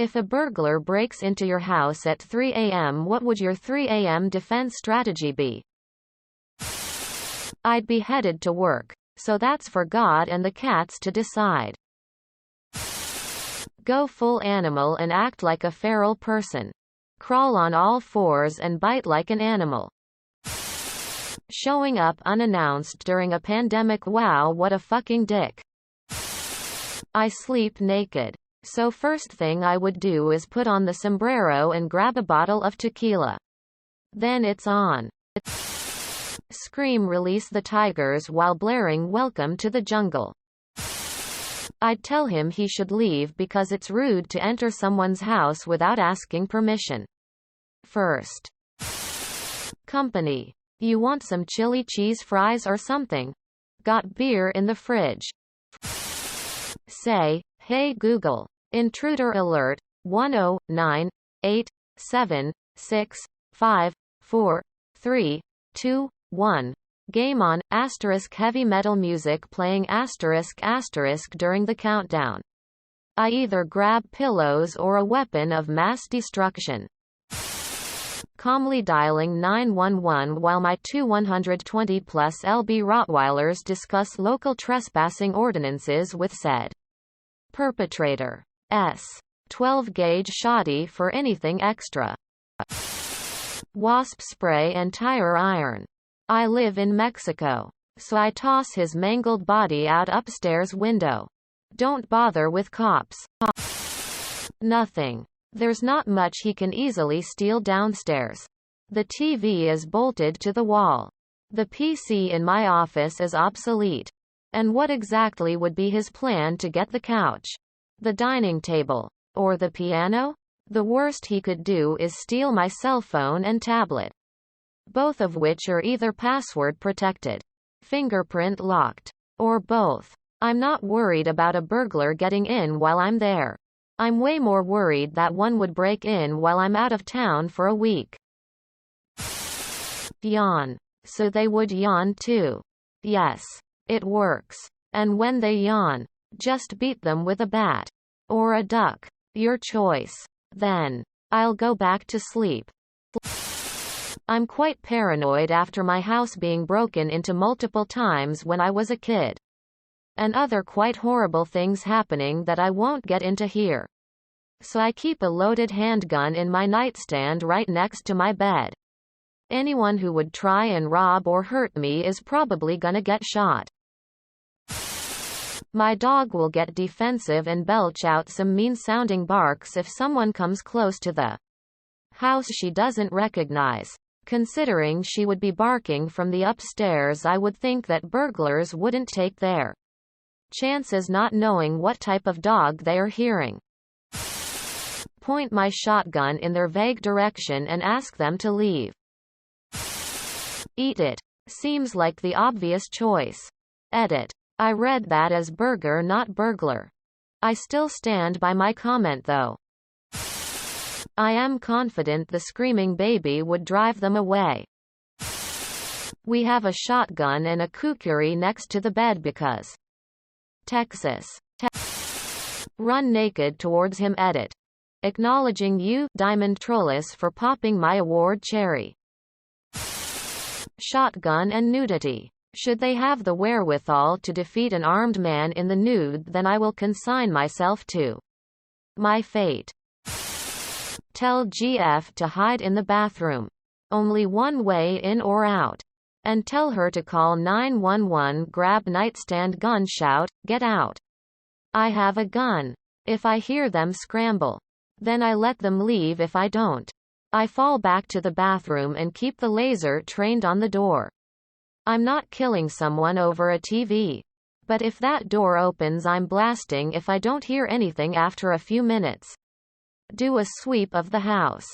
If a burglar breaks into your house at 3 a.m., what would your 3 a.m. defense strategy be? I'd be headed to work. So that's for God and the cats to decide. Go full animal and act like a feral person. Crawl on all fours and bite like an animal. Showing up unannounced during a pandemic. Wow, what a fucking dick. I sleep naked. So first thing I would do is put on the sombrero and grab a bottle of tequila. Then it's on. Scream release the tigers while blaring Welcome to the Jungle. I'd tell him he should leave because it's rude to enter someone's house without asking permission. First. Company. You want some chili cheese fries or something? Got beer in the fridge. Say, hey Google. Intruder alert. 10987654321. Game on. Asterisk heavy metal music playing asterisk during the countdown. I either grab pillows or a weapon of mass destruction. Calmly dialing 911 while my two 120+ lb Rottweilers discuss local trespassing ordinances with said perpetrator. 12-gauge shoddy for anything extra. Wasp spray and tire iron. I live in Mexico, so I toss his mangled body out upstairs window. Don't bother with cops. Nothing. There's not much he can easily steal downstairs. The TV is bolted to the wall. The PC in my office is obsolete. And what exactly would be his plan to get the couch? The dining table? Or the piano? The worst he could do is steal my cell phone and tablet. Both of which are either password protected, fingerprint locked, or both. I'm not worried about a burglar getting in while I'm there. I'm way more worried that one would break in while I'm out of town for a week. Yawn. So they would yawn too. Yes. It works. And when they yawn, just beat them with a bat. Or a duck. Your choice. Then. I'll go back to sleep. I'm quite paranoid after my house being broken into multiple times when I was a kid. And other quite horrible things happening that I won't get into here. So I keep a loaded handgun in my nightstand right next to my bed. Anyone who would try and rob or hurt me is probably gonna get shot. My dog will get defensive and belch out some mean-sounding barks if someone comes close to the house she doesn't recognize. Considering she would be barking from the upstairs, I would think that burglars wouldn't take their chances not knowing what type of dog they are hearing. Point my shotgun in their vague direction and ask them to leave. Eat it. Seems like the obvious choice. Edit. I read that as burger, not burglar. I still stand by my comment though. I am confident the screaming baby would drive them away. We have a shotgun and a kukuri next to the bed because Texas. Run naked towards him. Edit. Acknowledging you, Diamond Trollis, for popping my award cherry. Shotgun and nudity. Should they have the wherewithal to defeat an armed man in the nude, then I will consign myself to my fate. Tell GF to hide in the bathroom. Only one way in or out. And tell her to call 911, grab nightstand gun, shout, get out. I have a gun. If I hear them scramble, then I let them leave. If I don't, I fall back to the bathroom and keep the laser trained on the door. I'm not killing someone over a TV. But if that door opens, I'm blasting if I don't hear anything after a few minutes. Do a sweep of the house.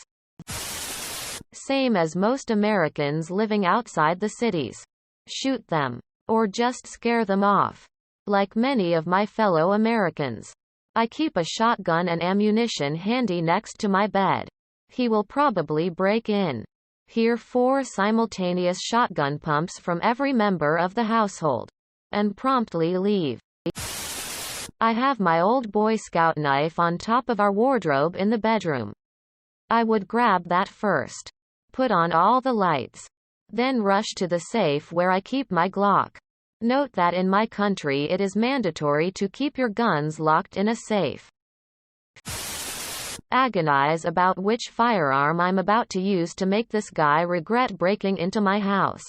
Same as most Americans living outside the cities. Shoot them. Or just scare them off. Like many of my fellow Americans. I keep a shotgun and ammunition handy next to my bed. He will probably break in. Hear 4 simultaneous shotgun pumps from every member of the household. And promptly leave. I have my old Boy Scout knife on top of our wardrobe in the bedroom. I would grab that first. Put on all the lights. Then rush to the safe where I keep my Glock. Note that in my country it is mandatory to keep your guns locked in a safe. Agonize about which firearm I'm about to use to make this guy regret breaking into my house.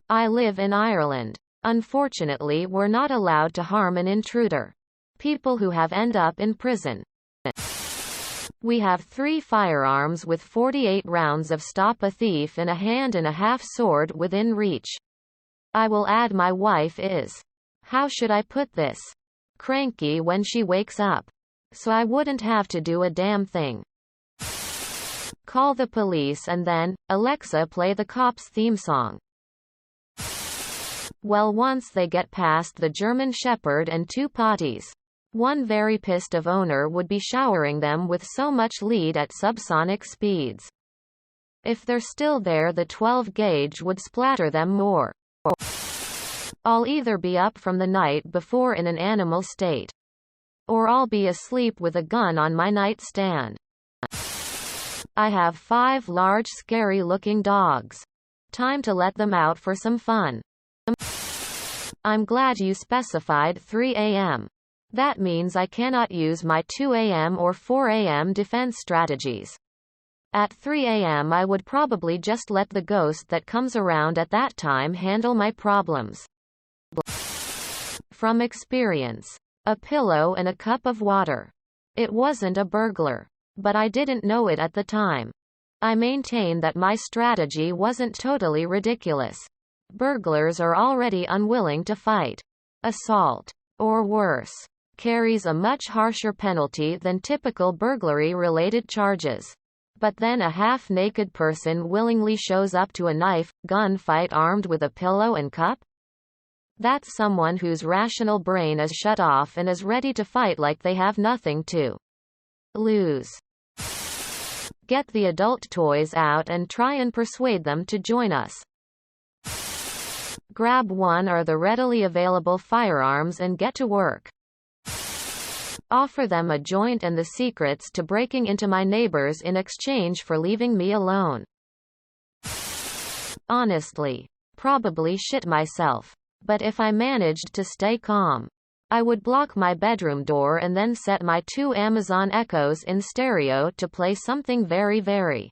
I live in Ireland. Unfortunately, we're not allowed to harm an intruder. People who have end up in prison. We have 3 firearms with 48 rounds of Stop a Thief in a hand and a half-sword within reach. I will add my wife is, how should I put this, cranky when she wakes up. So I wouldn't have to do a damn thing. Call the police and then, Alexa, play the Cops theme song. Well, once they get past the German Shepherd and 2 potties, one very pissed off owner would be showering them with so much lead at subsonic speeds. If they're still there, the 12 gauge would splatter them more. I'll either be up from the night before in an animal state, or I'll be asleep with a gun on my nightstand. I have 5 large scary-looking dogs. Time to let them out for some fun. I'm glad you specified 3 a.m. That means I cannot use my 2 a.m. or 4 a.m. defense strategies. At 3 a.m. I would probably just let the ghost that comes around at that time handle my problems. From experience. A pillow and a cup of water. It wasn't a burglar. But I didn't know it at the time. I maintain that my strategy wasn't totally ridiculous. Burglars are already unwilling to fight. Assault, or worse, carries a much harsher penalty than typical burglary-related charges. But then a half-naked person willingly shows up to a knife, gunfight armed with a pillow and cup? That's someone whose rational brain is shut off and is ready to fight like they have nothing to lose. Get the adult toys out and try and persuade them to join us. Grab one or the readily available firearms and get to work. Offer them a joint and the secrets to breaking into my neighbors in exchange for leaving me alone. Honestly, probably shit myself. But if I managed to stay calm, I would block my bedroom door and then set my 2 Amazon Echoes in stereo to play something very, very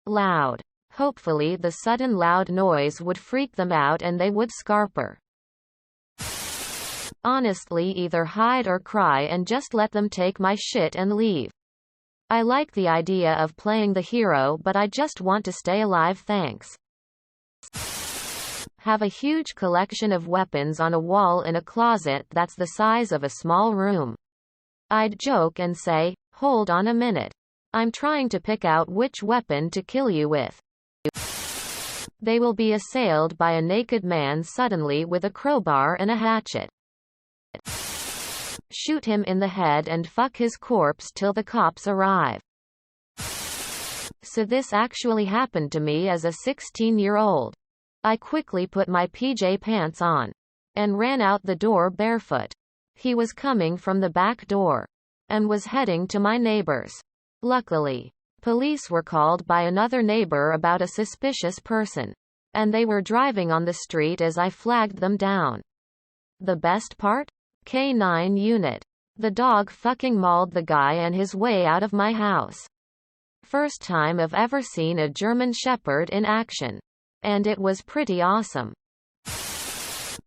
loud. Hopefully the sudden loud noise would freak them out and they would scarper. Honestly, either hide or cry and just let them take my shit and leave. I like the idea of playing the hero, but I just want to stay alive, thanks. Have a huge collection of weapons on a wall in a closet that's the size of a small room. I'd joke and say, hold on a minute. I'm trying to pick out which weapon to kill you with. They will be assailed by a naked man suddenly with a crowbar and a hatchet. Shoot him in the head and fuck his corpse till the cops arrive. So this actually happened to me as a 16-year-old. I quickly put my PJ pants on and ran out the door barefoot. He was coming from the back door and was heading to my neighbor's. Luckily, police were called by another neighbor about a suspicious person, and they were driving on the street as I flagged them down. The best part? K9 unit. The dog fucking mauled the guy on his way out of my house. First time I've ever seen a German Shepherd in action. And it was pretty awesome.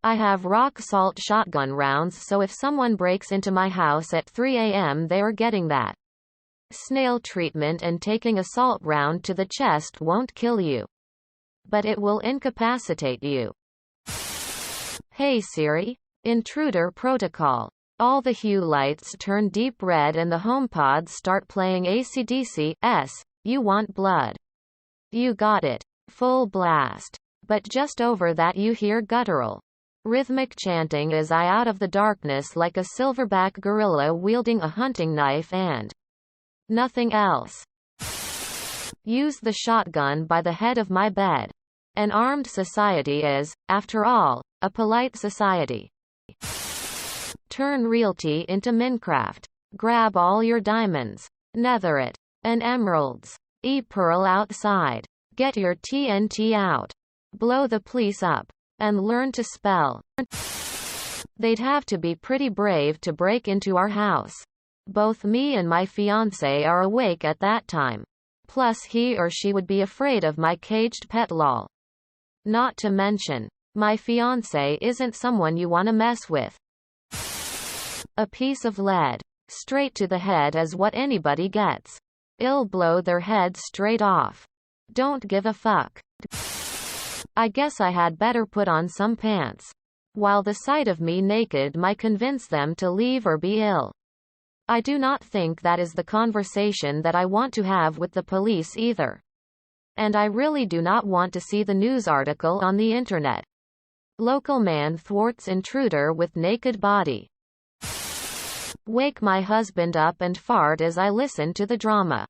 I have rock salt shotgun rounds, so if someone breaks into my house at 3 a.m. they are getting that snail treatment, and taking a salt round to the chest won't kill you, but it will incapacitate you. Hey Siri. Intruder protocol. All the hue lights turn deep red and the HomePods start playing AC/DC. You want blood. You got it. Full blast. But just over that you hear guttural, rhythmic chanting as I out of the darkness like a silverback gorilla wielding a hunting knife and nothing else. Use the shotgun by the head of my bed. An armed society is, after all, a polite society. Turn realty into Minecraft. Grab all your diamonds, netherite, and emeralds. Pearl outside. Get your TNT out. Blow the police up. And learn to spell. They'd have to be pretty brave to break into our house. Both me and my fiancé are awake at that time. Plus he or she would be afraid of my caged pet lol. Not to mention, my fiancé isn't someone you want to mess with. A piece of lead. Straight to the head is what anybody gets. It'll blow their head straight off. Don't give a fuck. I guess I had better put on some pants. While the sight of me naked might convince them to leave or be ill. I do not think that is the conversation that I want to have with the police either. And I really do not want to see the news article on the internet. Local man thwarts intruder with naked body. Wake my husband up and fart as I listen to the drama.